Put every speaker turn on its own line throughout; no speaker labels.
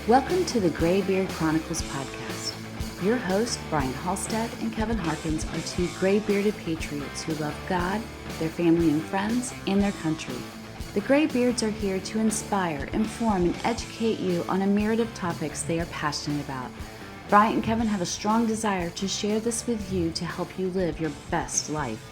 Welcome to the Graybeard Chronicles podcast. Your hosts, Brian Halstead and Kevin Harkins, are two gray-bearded patriots who love God, their family and friends, and their country. The Graybeards are here to inspire, inform, and educate you on a myriad of topics they are passionate about. Brian and Kevin have a strong desire to share this with you to help you live your best life.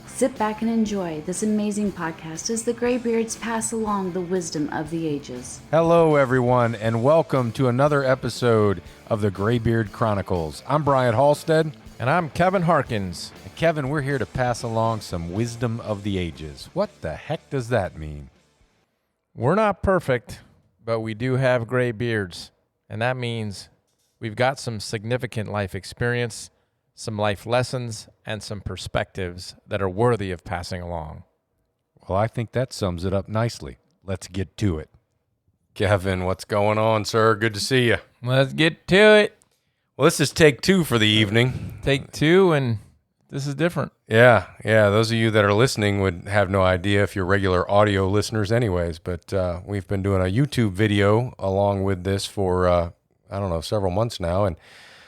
Sit back and enjoy this amazing podcast as the Graybeards pass along the wisdom of the ages.
Hello, everyone, and welcome to another episode of the Graybeard Chronicles. I'm Brian Halstead.
And I'm Kevin Harkins.
And Kevin, we're here to pass along some wisdom of the ages. What the heck does that mean?
We're not perfect, but we do have gray beards. And that means we've got some significant life experience, some life lessons, and some perspectives that are worthy of passing along.
Well, I think that sums it up nicely. Let's get to it. Kevin, what's going on, sir? Good to see you.
Let's get to it.
Well, this is take two for the evening.
Take two, and this is different.
Yeah. Those of you that are listening would have no idea if you're regular audio listeners anyways, but we've been doing a YouTube video along with this for, several months now. And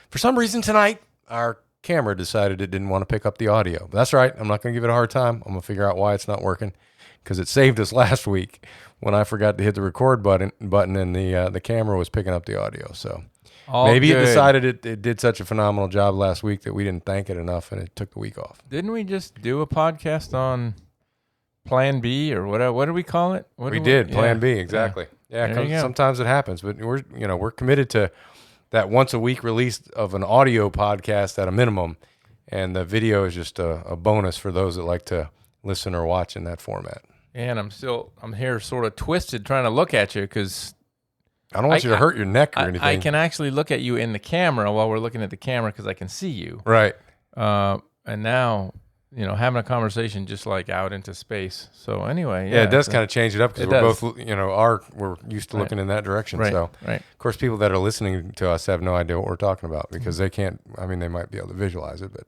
for some reason tonight, our camera decided it didn't want to pick up the audio. But that's right. I'm not going to give it a hard time. I'm going to figure out why it's not working, because it saved us last week when I forgot to hit the record button and the camera was picking up the audio. So maybe it decided it did such a phenomenal job last week that we didn't thank it enough and it took the week off.
Didn't we just do a podcast on Plan B or whatever? What do we call it?
We did Plan B, exactly. Yeah, sometimes it happens, but we're committed to that once a week release of an audio podcast at a minimum, and the video is just a bonus for those that like to listen or watch in that format.
And I'm here sort of twisted trying to look at you because
I don't want you to hurt your neck or anything.
I can actually look at you in the camera while we're looking at the camera because I can see you.
Right.
And now, having a conversation just like out into space. So anyway,
yeah, it does kind of change it up because we're both, we're used to looking in that direction.
Right.
So,
right.
Of course, people that are listening to us have no idea what we're talking about because they can't. I mean, they might be able to visualize it, but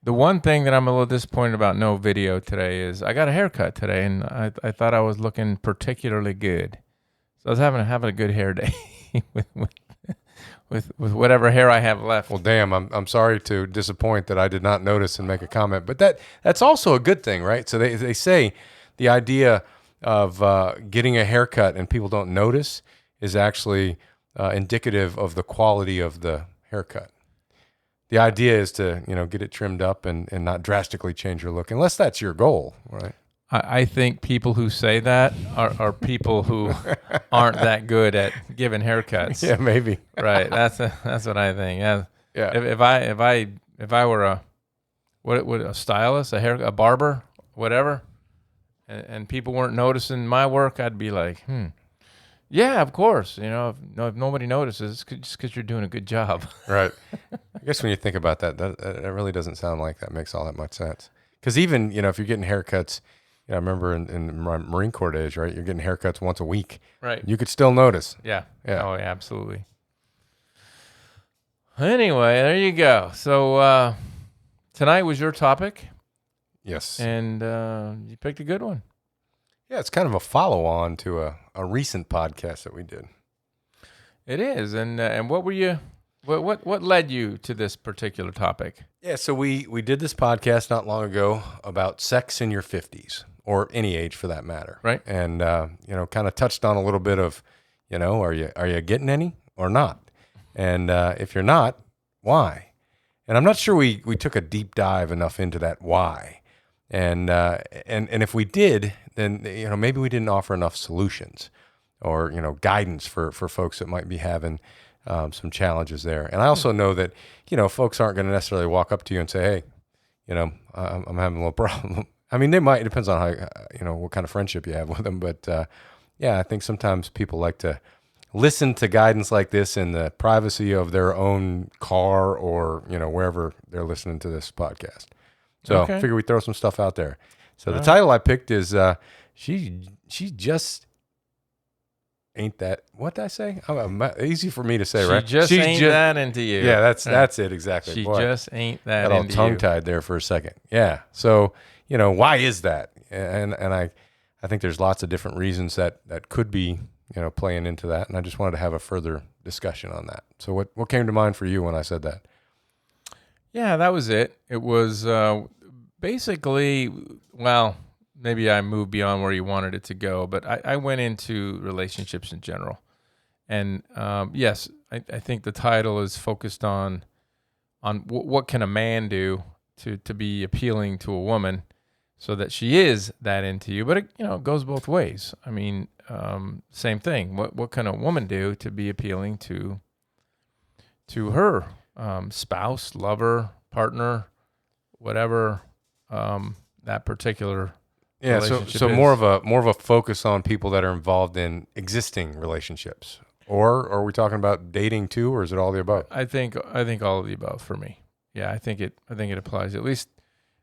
the one thing that I'm a little disappointed about no video today is I got a haircut today, and I thought I was looking particularly good. So I was having a good hair day with whatever hair I have left.
Well, damn, I'm sorry to disappoint that I did not notice and make a comment, but that's also a good thing, right? So they say the idea of getting a haircut and people don't notice is actually indicative of the quality of the haircut. The idea is to get it trimmed up and not drastically change your look, unless that's your goal, right?
I think people who say that are people who aren't that good at giving haircuts.
Yeah, maybe.
Right. That's what I think. Yeah.
Yeah.
If I were a stylist, a barber, whatever, and people weren't noticing my work, I'd be like, yeah, of course. If nobody notices, it's just because you're doing a good job.
Right. I guess when you think about that really doesn't sound like that makes all that much sense. Because even if you're getting haircuts. I remember in my Marine Corps days, right? You're getting haircuts once a week.
Right.
You could still notice.
Yeah. Oh, yeah, absolutely. Anyway, there you go. So tonight was your topic.
Yes.
And you picked a good one.
Yeah, it's kind of a follow-on to a recent podcast that we did.
It is. And what were you... What led you to this particular topic?
Yeah, so we did this podcast not long ago about sex in your 50s. Or any age for that matter.
Right.
And, kind of touched on a little bit of, are you getting any or not? And if you're not, why? And I'm not sure we took a deep dive enough into that why. And if we did, then, maybe we didn't offer enough solutions or, guidance for folks that might be having some challenges there. And I also know that, folks aren't going to necessarily walk up to you and say, hey, I'm having a little problem. I mean, they might. It depends on how, what kind of friendship you have with them. But I think sometimes people like to listen to guidance like this in the privacy of their own car or, wherever they're listening to this podcast. So I figure we throw some stuff out there. So the title I picked is she just ain't that, what did I say? Easy for me to say,
She
right?
just ain't that into you.
Yeah, that's it exactly.
She
Boy,
just ain't that
got all
into you.
tongue-tied there for a second. Yeah. So, why is that? And I think there's lots of different reasons that could be, playing into that. And I just wanted to have a further discussion on that. So what came to mind for you when I said that?
Yeah, that was it. It was basically, well, maybe I moved beyond where you wanted it to go, but I went into relationships in general. And yes, I think the title is focused on what can a man do to be appealing to a woman so that she is that into you. But it goes both ways. I mean, same thing. What can a woman do to be appealing to her spouse, lover, partner, whatever that particular relationship
so
is.
more of a focus on people that are involved in existing relationships, or are we talking about dating too, or is it all the above?
I think all of the above for me. Yeah, I think it applies at least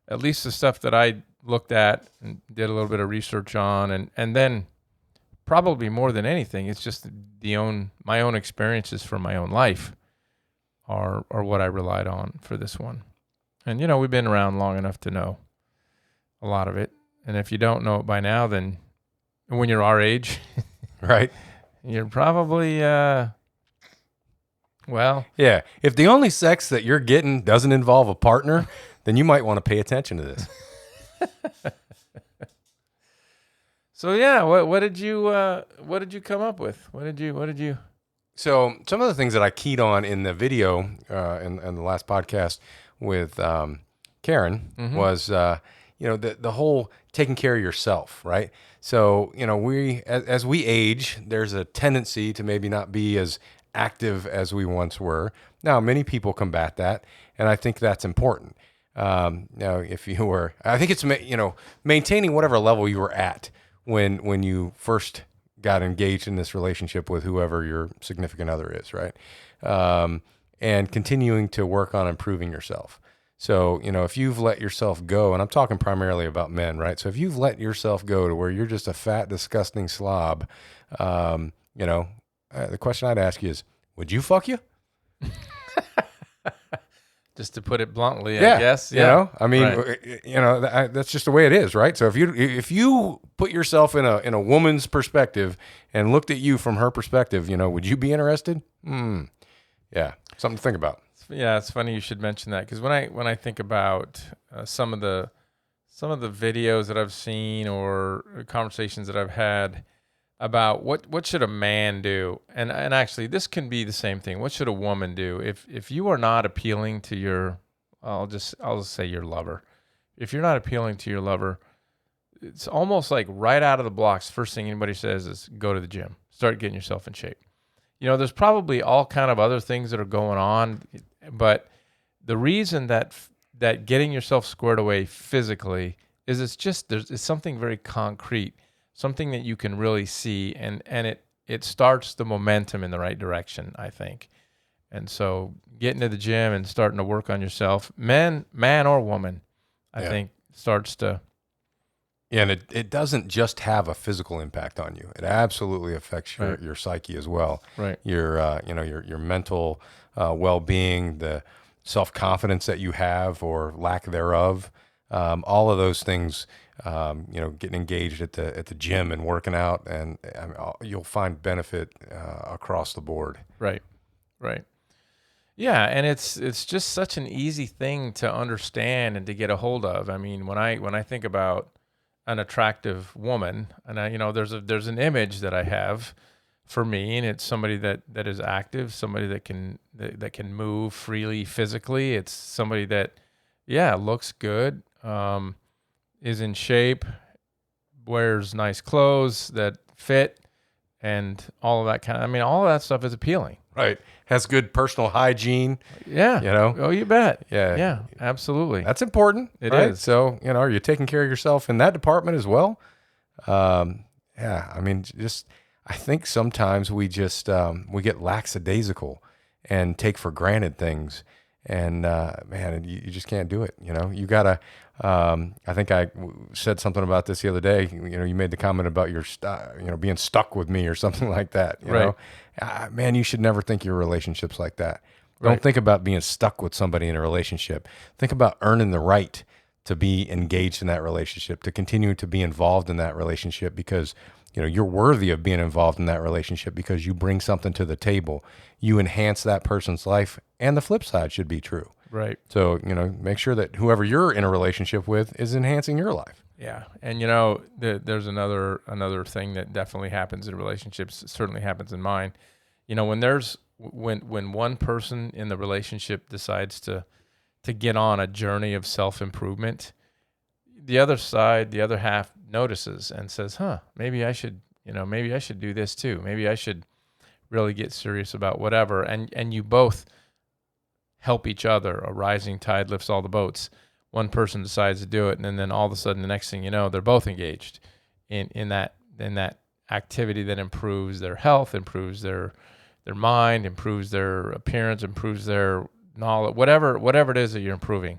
the stuff that I looked at and did a little bit of research on, and then probably more than anything, it's just my own experiences from my own life are what I relied on for this one. And we've been around long enough to know a lot of it. And if you don't know it by now, then when you're our age,
Right?
you're probably well,
Yeah. If the only sex that you're getting doesn't involve a partner, then you might want to pay attention to this.
So yeah, what did you come up with? What did you?
So some of the things that I keyed on in the video in the last podcast with Karen was the whole taking care of yourself, right? So we as we age, there's a tendency to maybe not be as active as we once were. Now, many people combat that, and I think that's important. Now, if you were, I think it's maintaining whatever level you were at when you first got engaged in this relationship with whoever your significant other is, right? And continuing to work on improving yourself. So, if you've let yourself go, and I'm talking primarily about men, right? So if you've let yourself go to where you're just a fat, disgusting slob, the question I'd ask you is, would you fuck you?
Just to put it bluntly,
Yeah,
I guess.
I mean, right. That's just the way it is, right? So if you put yourself in a woman's perspective and looked at you from her perspective, would you be interested? Yeah, something to think about.
Yeah, it's funny you should mention that, because when I think about some of the videos that I've seen or conversations that I've had about what should a man do, and actually this can be the same thing. What should a woman do if you are not appealing to your, I'll just say your lover. If you're not appealing to your lover, it's almost like right out of the blocks, first thing anybody says is go to the gym, start getting yourself in shape. There's probably all kind of other things that are going on, but the reason that getting yourself squared away physically is it's something very concrete, something that you can really see, and it starts the momentum in the right direction, I think. And so getting to the gym and starting to work on yourself, man or woman, I think starts to.
Yeah, and it doesn't just have a physical impact on you. It absolutely affects your psyche as well.
Right.
Your mental well-being, the self-confidence that you have or lack thereof. All of those things, getting engaged at the gym and working out, and you'll find benefit across the board.
Right. Yeah, and it's just such an easy thing to understand and to get a hold of. I mean, when I think about an attractive woman, and there's an image that I have for me, and it's somebody that is active, somebody that can move freely physically. It's somebody that looks good, is in shape, wears nice clothes that fit, and all of that all of that stuff is appealing.
Right. Has good personal hygiene.
Yeah. Oh, you bet.
Yeah.
Yeah, absolutely.
That's important.
It
right?
is.
So, are you taking care of yourself in that department as well? I think sometimes we just, we get lackadaisical and take for granted things. And man, you just can't do it. You gotta. I think I said something about this the other day. You made the comment about your being stuck with me or something like that. You
Right.
know, man, you should never think your relationships like that.
Right.
Don't think about being stuck with somebody in a relationship. Think about earning the right to be engaged in that relationship, to continue to be involved in that relationship, because you're worthy of being involved in that relationship because you bring something to the table. You enhance that person's life, and the flip side should be true.
Right.
So, make sure that whoever you're in a relationship with is enhancing your life.
Yeah. And there's another thing that definitely happens in relationships. It certainly happens in mine. When one person in the relationship decides to get on a journey of self-improvement, the other side, the other half notices and says, maybe I should do this too. Maybe I should really get serious about whatever. And you both help each other. A rising tide lifts all the boats. One person decides to do it, and then all of a sudden, the next thing you know, they're both engaged in that activity that improves their health, improves their mind, improves their appearance, improves their knowledge, whatever it is that you're improving.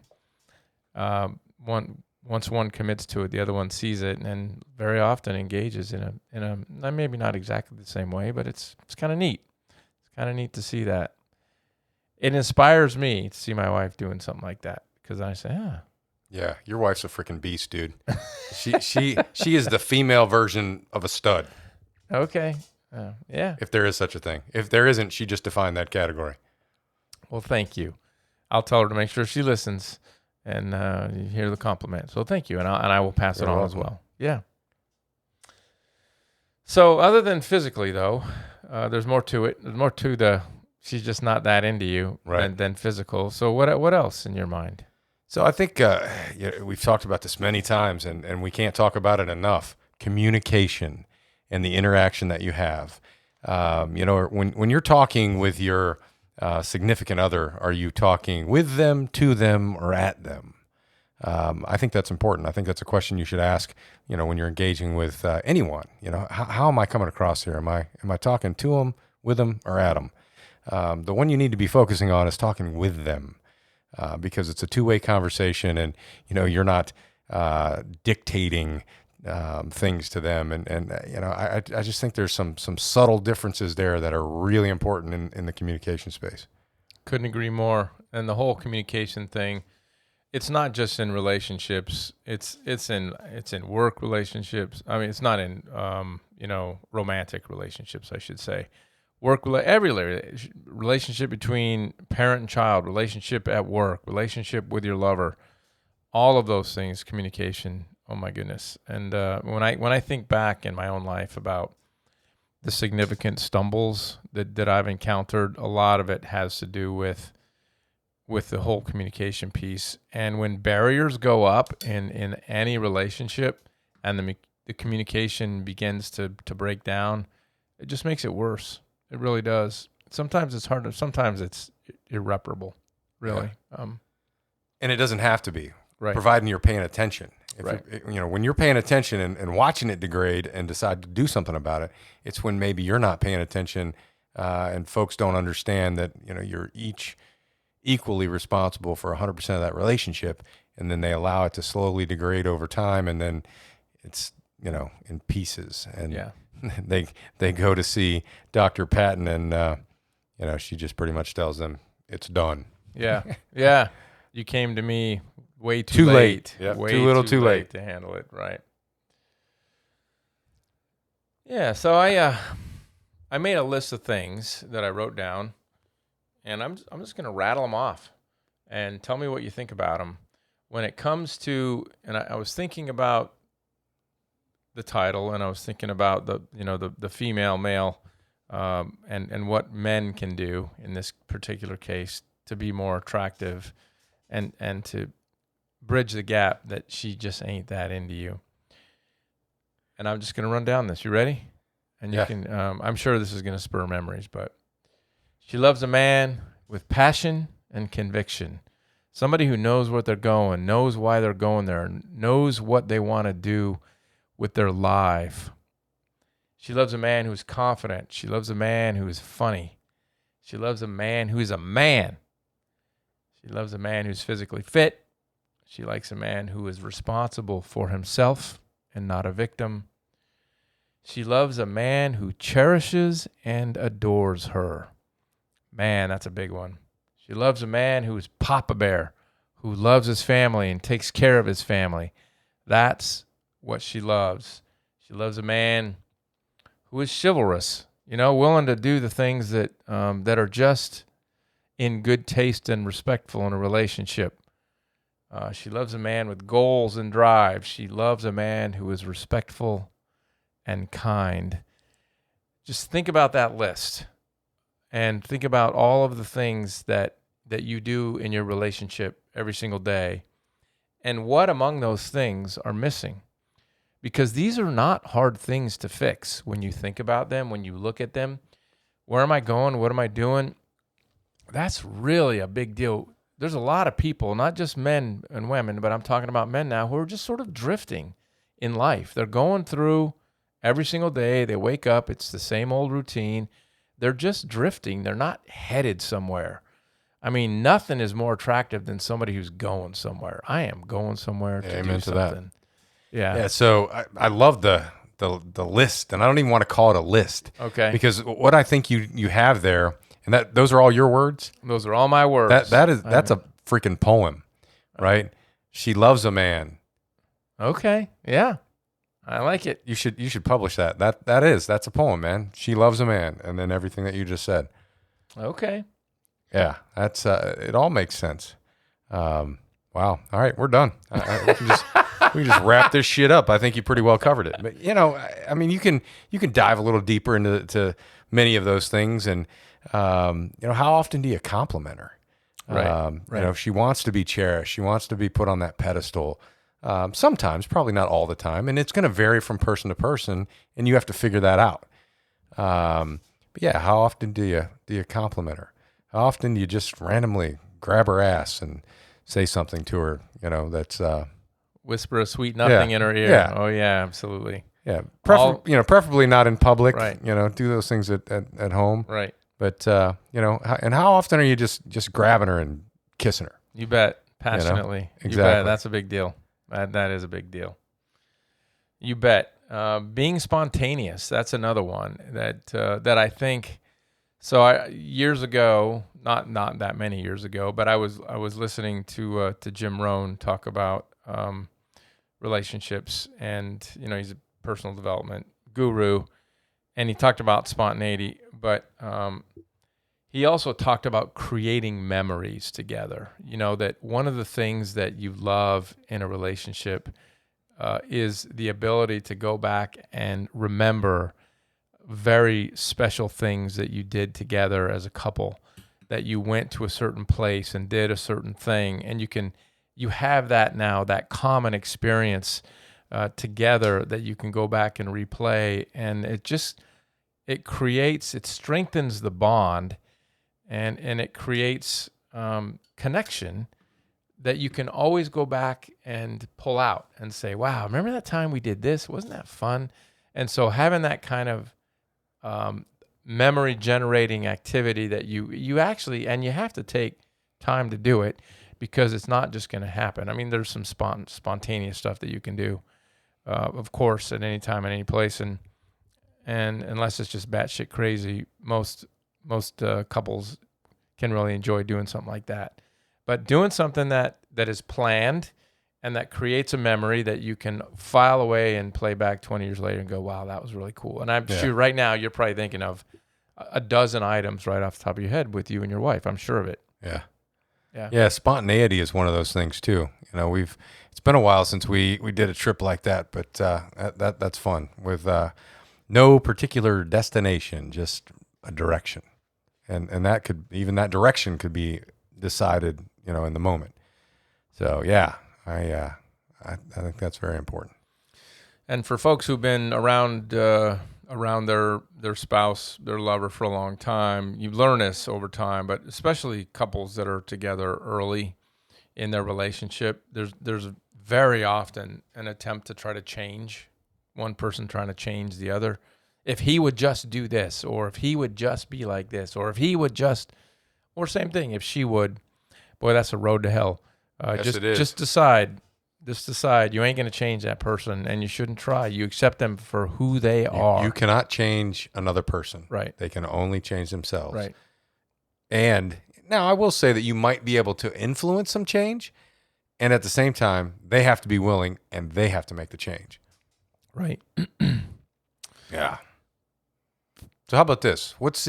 Once one commits to it, the other one sees it, and very often engages in a maybe not exactly the same way, but it's kind of neat. It's kind of neat to see that. It inspires me to see my wife doing something like that, because I say,
Yeah, your wife's a freaking beast, dude. She is the female version of a stud.
Okay. Yeah.
If there is such a thing. If there isn't, she just defined that category.
Well, thank you. I'll tell her to make sure she listens and you hear the compliment. So thank you, and I will pass it on as well. Yeah. So other than physically, though, there's more to it. There's more to she's just not that into you than physical. So what else in your mind?
So I think we've talked about this many times, and we can't talk about it enough. Communication and the interaction that you have. When you're talking with your significant other, are you talking with them, to them, or at them? I think that's important. I think that's a question you should ask, when you're engaging with anyone. How am I coming across here? Am I talking to them, with them, or at them? The one you need to be focusing on is talking with them, because it's a two-way conversation, and you're not dictating things to them, and I just think there's some subtle differences there that are really important in the communication space.
Couldn't agree more. And the whole communication thing, it's not just in relationships. It's in work relationships. I mean, it's not in romantic relationships, I should say. Every relationship between parent and child, relationship at work, relationship with your lover, all of those things, communication. Oh my goodness! And when I think back in my own life about the significant stumbles that I've encountered, a lot of it has to do with the whole communication piece. And when barriers go up in any relationship, and the communication begins to break down, it just makes it worse. It really does. Sometimes it's hard. Sometimes it's irreparable, really.
Yeah. And it doesn't have to be,
right?
Providing you're paying attention.
Right.
When you're paying attention and watching it degrade and decide to do something about it, it's when maybe you're not paying attention, and folks don't understand that you're each equally responsible for 100% of that relationship, and then they allow it to slowly degrade over time, and then it's in pieces. And
yeah.
they go to see Dr. Patton, and she just pretty much tells them it's done.
Yeah. Yeah. You came to me way
too late.
Yeah. Way
too little, too late
to handle it. Right. Yeah. So I made a list of things that I wrote down, and I'm just going to rattle them off and tell me what you think about them. When it comes to, and I was thinking about the title, and I was thinking about the female male, and what men can do in this particular case to be more attractive, and to bridge the gap that she just ain't that into you. And I'm just going to run down this. You ready? And you can, I'm sure this is going to spur memories, but she loves a man with passion and conviction. Somebody who knows what they're going, knows why they're going there, knows what they want to do with their life. She loves a man who's confident. She loves a man who is funny. She loves a man who is a man. She loves a man who's physically fit. She likes a man who is responsible for himself and not a victim. She loves a man who cherishes and adores her. Man, that's a big one. She loves a man who is Papa Bear, who loves his family and takes care of his family. That's what she loves. She loves a man who is chivalrous, willing to do the things that are just in good taste and respectful in a relationship. She loves a man with goals and drive. She loves a man who is respectful and kind. Just think about that list and think about all of the things that you do in your relationship every single day and what among those things are missing. Because these are not hard things to fix when you think about them, when you look at them. Where am I going? What am I doing? That's really a big deal. There's a lot of people, not just men and women, but I'm talking about men now, who are just sort of drifting in life. They're going through every single day. They wake up. It's the same old routine. They're just drifting. They're not headed somewhere. I mean, nothing is more attractive than somebody who's going somewhere. I am going somewhere to do something. Yeah.
Yeah. So I love the list, and I don't even want to call it a list.
Okay.
Because what I think you have there, and those are all your words.
Those are all my words.
That's a freaking poem, right? She loves a man.
Okay. Yeah. I like it.
You should publish that. That's a poem, man. She loves a man, and then everything that you just said.
Okay.
Yeah, that's it. All makes sense. Wow. All right, we're done. We can just wrap this shit up. I think you pretty well covered it. But I mean, you can dive a little deeper into many of those things, and how often do you compliment her?
Right.
If she wants to be cherished, she wants to be put on that pedestal. Sometimes, probably not all the time, and it's going to vary from person to person, and you have to figure that out. But yeah, how often do you compliment her? How often do you just randomly grab her ass and say something to her? That's
whisper a sweet nothing in her ear.
Yeah.
Oh yeah, absolutely.
Yeah, preferably not in public.
Right.
Do those things at home.
Right.
But and how often are you just grabbing her and kissing her?
You bet. Passionately.
Exactly.
You bet. That's a big deal. That is a big deal. You bet. Being spontaneous. That's another one that I think. So years ago, not that many years ago, but I was listening to Jim Rohn talk about relationships, and he's a personal development guru, and he talked about spontaneity, but he also talked about creating memories together. That one of the things that you love in a relationship is the ability to go back and remember very special things that you did together as a couple, that you went to a certain place and did a certain thing, and you have that now, that common experience together that you can go back and replay, and it strengthens the bond, and it creates connection that you can always go back and pull out and say, wow, remember that time we did this? Wasn't that fun? And so having that kind of memory generating activity that you actually, and you have to take time to do it, because it's not just going to happen. I mean, there's some spontaneous stuff that you can do, of course, at any time, at any place, and unless it's just batshit crazy, most couples can really enjoy doing something like that. But doing something that is planned and that creates a memory that you can file away and play back 20 years later and go, wow, that was really cool. And I'm sure right now you're probably thinking of a dozen items right off the top of your head with you and your wife. I'm sure of it.
Yeah. Yeah. Spontaneity is one of those things too. It's been a while since we did a trip like that, but that's fun with no particular destination, just a direction. And that direction could be decided, in the moment. So yeah, I think that's very important.
And for folks who've been around their spouse, their lover for a long time, you learn this over time, but especially couples that are together early in their relationship, there's very often an attempt to try to change one person, trying to change the other. If he would just do this, or if he would just be like this, or if he would just, or same thing, if she would. boy, that's a road to hell.
Yes, it is.
Just decide you ain't going to change that person, and you shouldn't try. You accept them for who they are.
You cannot change another person.
Right.
They can only change themselves.
Right.
And now I will say that you might be able to influence some change, and at the same time, they have to be willing and they have to make the change.
Right.
Yeah. So how about this? What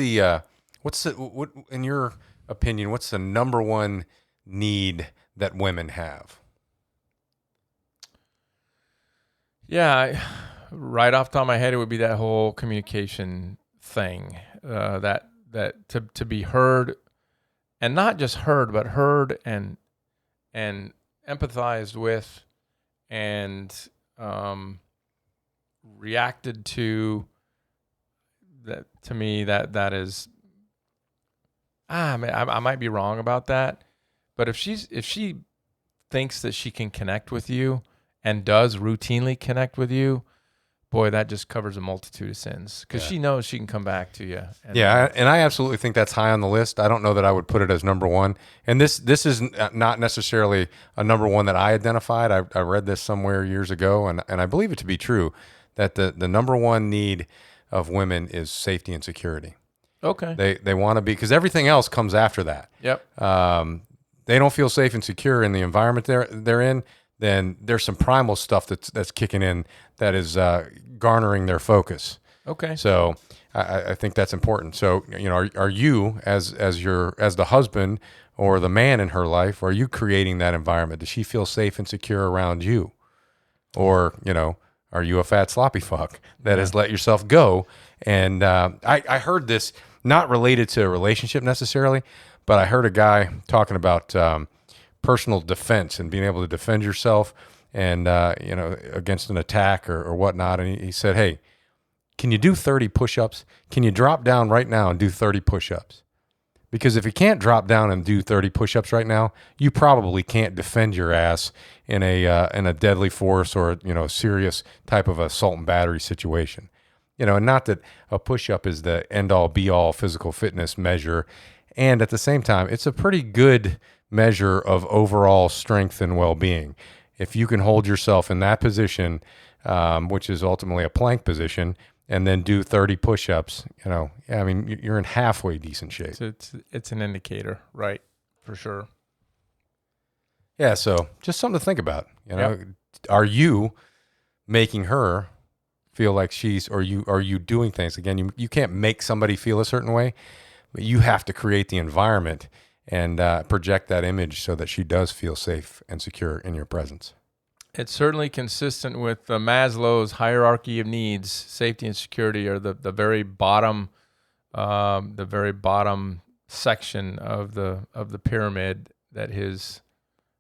in your opinion, what's the number one need that women have?
Yeah, right off the top of my head, it would be that whole communication thing. That to be heard, and not just heard, but heard and empathized with, and reacted to. That to me, that is. I might be wrong about that, but if she thinks that she can connect with you and does routinely connect with you, boy, that just covers a multitude of sins, because she knows she can come back to you.
And I absolutely think that's high on the list. I don't know that I would put it as number one. And this is not necessarily a number one that I identified. I read this somewhere years ago, and I believe it to be true, that the number one need of women is safety and security.
Okay.
They want to be, because everything else comes after that.
Yep.
They don't feel safe and secure in the environment they're in, then there's some primal stuff that's kicking in that is garnering their focus.
Okay.
So I think that's important. So, are you as the husband or the man in her life, are you creating that environment? Does she feel safe and secure around you? Or, are you a fat sloppy fuck that has let yourself go? And I heard this, not related to a relationship necessarily, but I heard a guy talking about personal defense and being able to defend yourself and, against an attack or whatnot. And he said, hey, can you do 30 push-ups? Can you drop down right now and do 30 push-ups? Because if you can't drop down and do 30 push-ups right now, you probably can't defend your ass in a deadly force or, a serious type of assault and battery situation. And not that a push-up is the end-all be-all physical fitness measure. And at the same time, it's a pretty good measure of overall strength and well-being. If you can hold yourself in that position, which is ultimately a plank position, and then do 30 push-ups, you're in halfway decent shape.
It's an indicator, right? For sure.
Yeah, so just something to think about.
Yep.
Are you making her feel like are you doing things? Again, you can't make somebody feel a certain way, but you have to create the environment and project that image so that she does feel safe and secure in your presence.
It's certainly consistent with Maslow's hierarchy of needs. Safety and security are the very bottom section of the pyramid.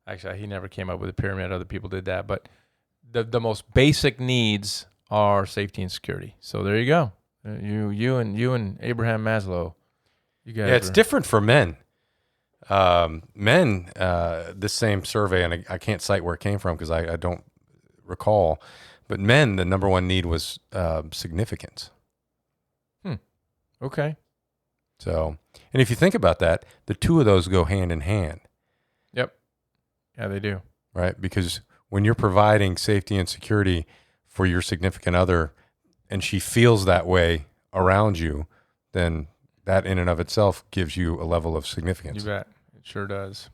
Actually, he never came up with a pyramid. Other people did that, but the most basic needs are safety and security. So there you go. You and Abraham Maslow. You guys.
Yeah, it's different for men. Men, this same survey, and I can't cite where it came from because I don't recall, but men, the number one need was significance.
Okay.
So, and if you think about that, the two of those go hand in hand.
Yep. Yeah, they do.
Right? Because when you're providing safety and security for your significant other, and she feels that way around you, then that in and of itself gives you a level of significance.
You bet. It sure does.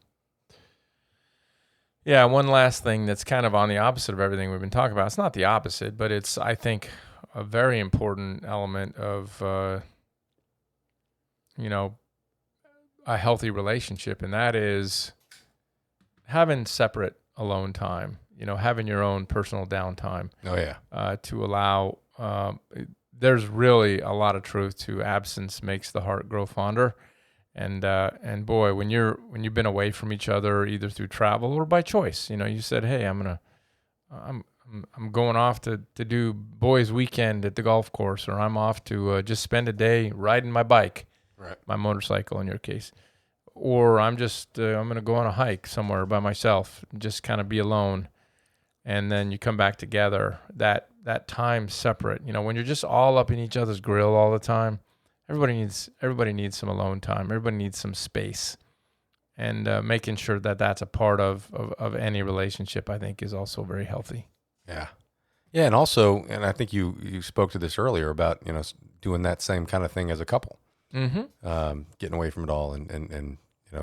Yeah, one last thing that's kind of on the opposite of everything we've been talking about. It's not the opposite, but it's, I think, a very important element of, a healthy relationship, and that is having separate alone time, having your own personal downtime.
Oh, yeah.
To allow, there's really a lot of truth to absence makes the heart grow fonder. And boy, when you've been away from each other, either through travel or by choice, you said, hey, I'm going off to do boys weekend at the golf course, or I'm off to just spend a day riding my bike,
right,
my motorcycle in your case, or I'm going to go on a hike somewhere by myself, just kind of be alone. And then you come back together, that time separate, when you're just all up in each other's grill all the time, everybody needs some alone time. Everybody needs some space. and making sure that that's a part of any relationship, I think, is also very healthy.
Yeah. Yeah. And also, and I think you spoke to this earlier about, doing that same kind of thing as a couple, getting away from it all and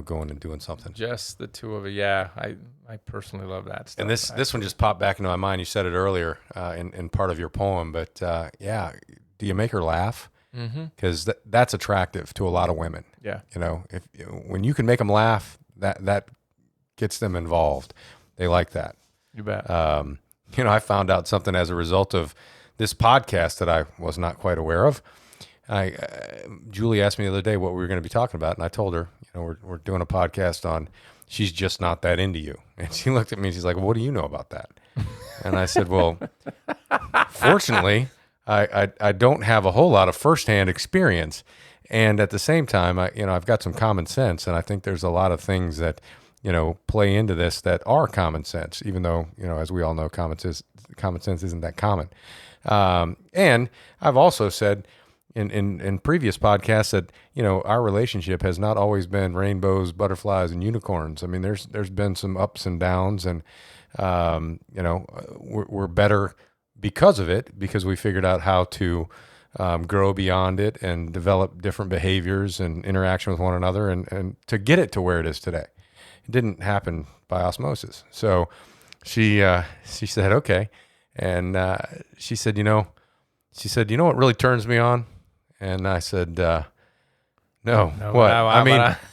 going and doing something.
Just the two of you. Yeah. I personally love that stuff.
And this one just popped back into my mind. You said it earlier in part of your poem, but do you make her laugh? Because that's attractive to a lot of women.
Yeah.
When you can make them laugh, that gets them involved. They like that.
You bet.
I found out something as a result of this podcast that I was not quite aware of. Julie asked me the other day what we were going to be talking about, and I told her, we're doing a podcast on She's Just Not That Into You. And she looked at me and she's like, well, what do you know about that? And I said, well, fortunately, I don't have a whole lot of firsthand experience. And at the same time, I've got some common sense, and I think there's a lot of things that, play into this that are common sense, even though, as we all know, common sense isn't that common. And I've also said in previous podcasts that, our relationship has not always been rainbows, butterflies, and unicorns. I mean, there's been some ups and downs, and, we're better because of it, because we figured out how to grow beyond it and develop different behaviors and interaction with one another and to get it to where it is today. It didn't happen by osmosis. So she said, okay. And she said, you know what really turns me on? And I said, no, what?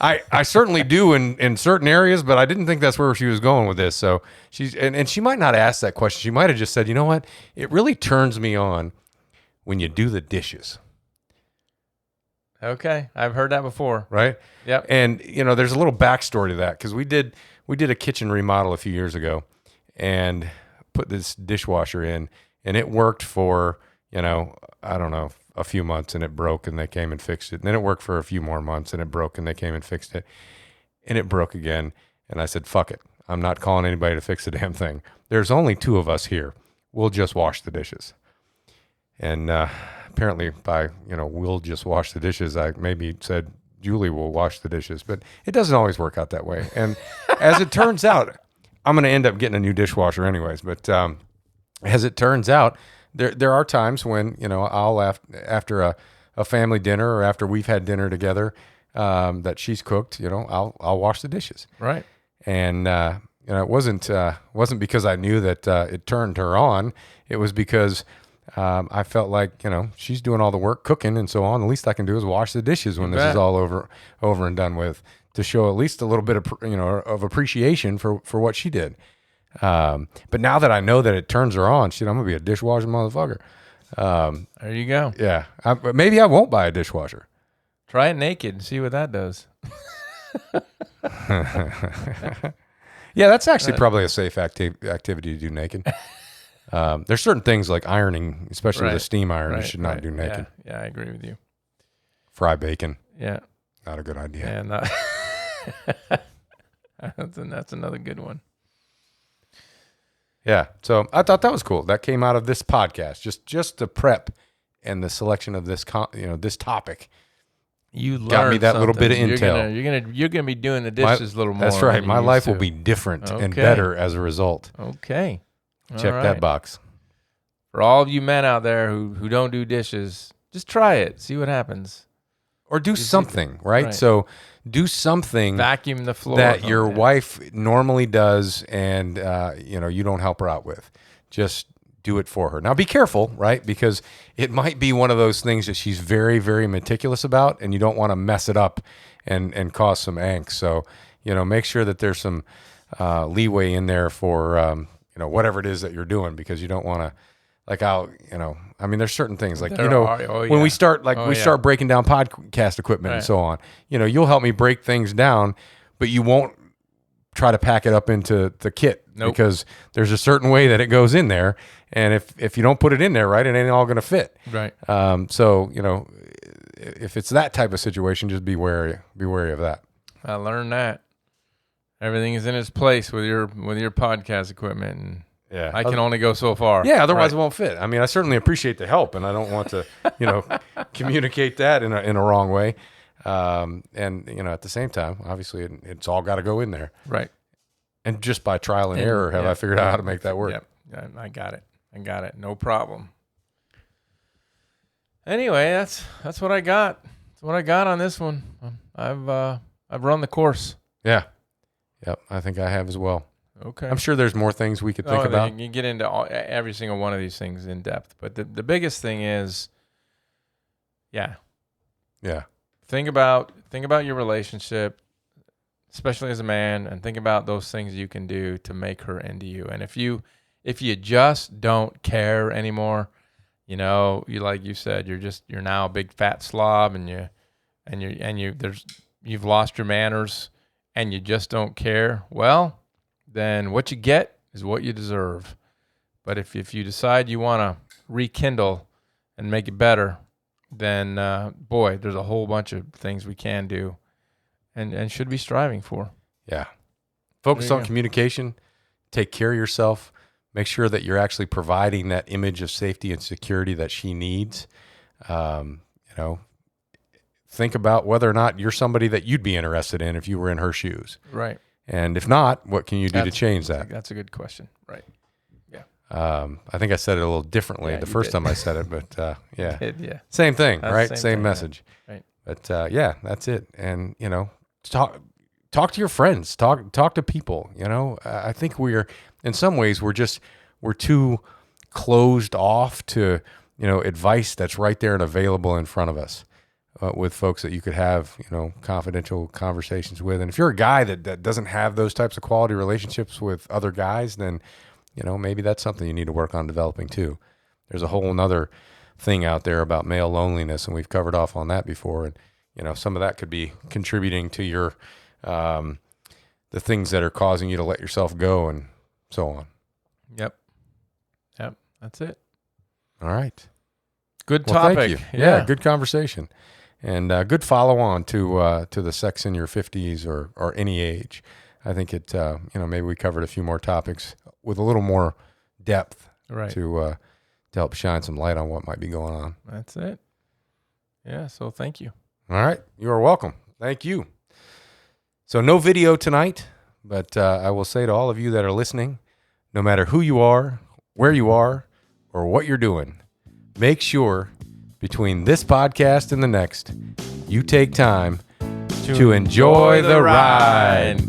I certainly do in certain areas, but I didn't think that's where she was going with this. So and she might not ask that question. She might have just said, you know what? It really turns me on when you do the dishes.
Okay. I've heard that before.
Right?
Yep.
And, there's a little backstory to that, because we did a kitchen remodel a few years ago and put this dishwasher in, and it worked for, I don't know, a few months, and it broke, and they came and fixed it. And then it worked for a few more months, and it broke, and they came and fixed it. And it broke again. And I said, fuck it. I'm not calling anybody to fix the damn thing. There's only two of us here. We'll just wash the dishes. And apparently by, we'll just wash the dishes, I maybe said, Julie will wash the dishes. But it doesn't always work out that way. And as it turns out, I'm going to end up getting a new dishwasher anyways. But as it turns out, there are times when, I'll after a family dinner or after we've had dinner together that she's cooked, I'll wash the dishes.
Right.
And it wasn't because I knew that it turned her on. It was because I felt like, she's doing all the work cooking and so on. The least I can do is wash the dishes when this is all over and done with, to show at least a little bit of, of appreciation for what she did. But now that I know that it turns her on, shit, I'm gonna be a dishwasher motherfucker.
There you go.
Yeah. Maybe I won't buy a dishwasher.
Try it naked and see what that does.
Yeah, that's actually probably a safe activity to do naked. There's certain things like ironing, especially with a steam iron, you should not do naked.
Yeah, I agree with you.
Fry bacon.
Yeah.
Not a good idea.
And that's another good one.
Yeah, so I thought that was cool. That came out of this podcast, just the prep and the selection of this, this topic.
You
got me that
something.
little bit of intel.
You're gonna be doing the dishes a little more.
That's right. My life will be different and better as a result.
Okay.
Check that box.
For all of you men out there who don't do dishes, just try it. See what happens.
Or do something, right? So do something.
Vacuum the floor.
That your wife normally does and, you don't help her out with. Just do it for her. Now be careful, right? Because it might be one of those things that she's very, very meticulous about, and you don't want to mess it up and cause some angst. So, make sure that there's some leeway in there for, whatever it is that you're doing, because you don't want to, there's certain things like, when we start, start breaking down podcast equipment and so on, you'll help me break things down, but you won't try to pack it up into the kit because there's a certain way that it goes in there. And if you don't put it in there, right, it ain't all going to fit.
Right.
So, if it's that type of situation, just be wary of that.
I learned that everything is in its place with your podcast equipment, and I can only go so far.
Yeah, otherwise it won't fit. I mean, I certainly appreciate the help, and I don't want to, communicate that in a wrong way. And, at the same time, obviously it's all got to go in there.
Right.
And just by trial and error, have I figured out how to make that work.
Yep. Yeah, I got it. No problem. Anyway, that's what I got. That's what I got on this one. I've run the course.
Yeah. Yep. I think I have as well.
Okay.
I'm sure there's more things we could think about.
You get into every single one of these things in depth, but the biggest thing is, yeah. Think about your relationship, especially as a man, and think about those things you can do to make her into you. And if you just don't care anymore, you like you said, you're now a big fat slob, and you've lost your manners, and you just don't care. Well, then what you get is what you deserve. But if you decide you want to rekindle and make it better, then boy, there's a whole bunch of things we can do and should be striving for.
Yeah. Focus on communication. Take care of yourself. Make sure that you're actually providing that image of safety and security that she needs. Think about whether or not you're somebody that you'd be interested in if you were in her shoes.
Right.
And if not, what can you do to change that?
That's a good question. Right. Yeah.
I think I said it a little differently the first time I said it, but yeah.
Yeah.
Same thing, right?
Same
Same
thing,
message.
yeah. Right.
But that's it. And, talk to your friends, talk to people, I think in some ways we're too closed off to, advice that's right there and available in front of us. With folks that you could have, confidential conversations with. And if you're a guy that doesn't have those types of quality relationships with other guys, then, maybe that's something you need to work on developing too. There's a whole nother thing out there about male loneliness, and we've covered off on that before. And, some of that could be contributing to your, the things that are causing you to let yourself go and so on.
Yep. That's it.
All right.
Good
Well,
topic.
thank you. Yeah, good conversation. And good follow on to the sex in your 50s or any age. I think it, maybe we covered a few more topics with a little more depth to help shine some light on what might be going on.
That's it. Yeah, so thank you.
All right. You are welcome. Thank you. So no video tonight, but I will say to all of you that are listening, no matter who you are, where you are, or what you're doing, make sure between this podcast and the next, you take time to enjoy the ride.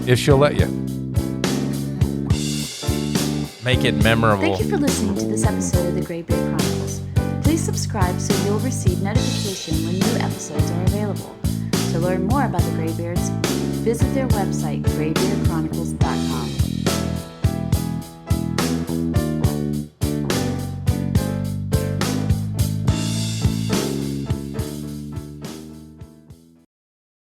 If she'll let you.
Make it memorable.
Thank you for listening to this episode of the Graybeard Chronicles. Please subscribe so you'll receive notification when new episodes are available. To learn more about the Graybeards, visit their website, graybeardchronicles.com.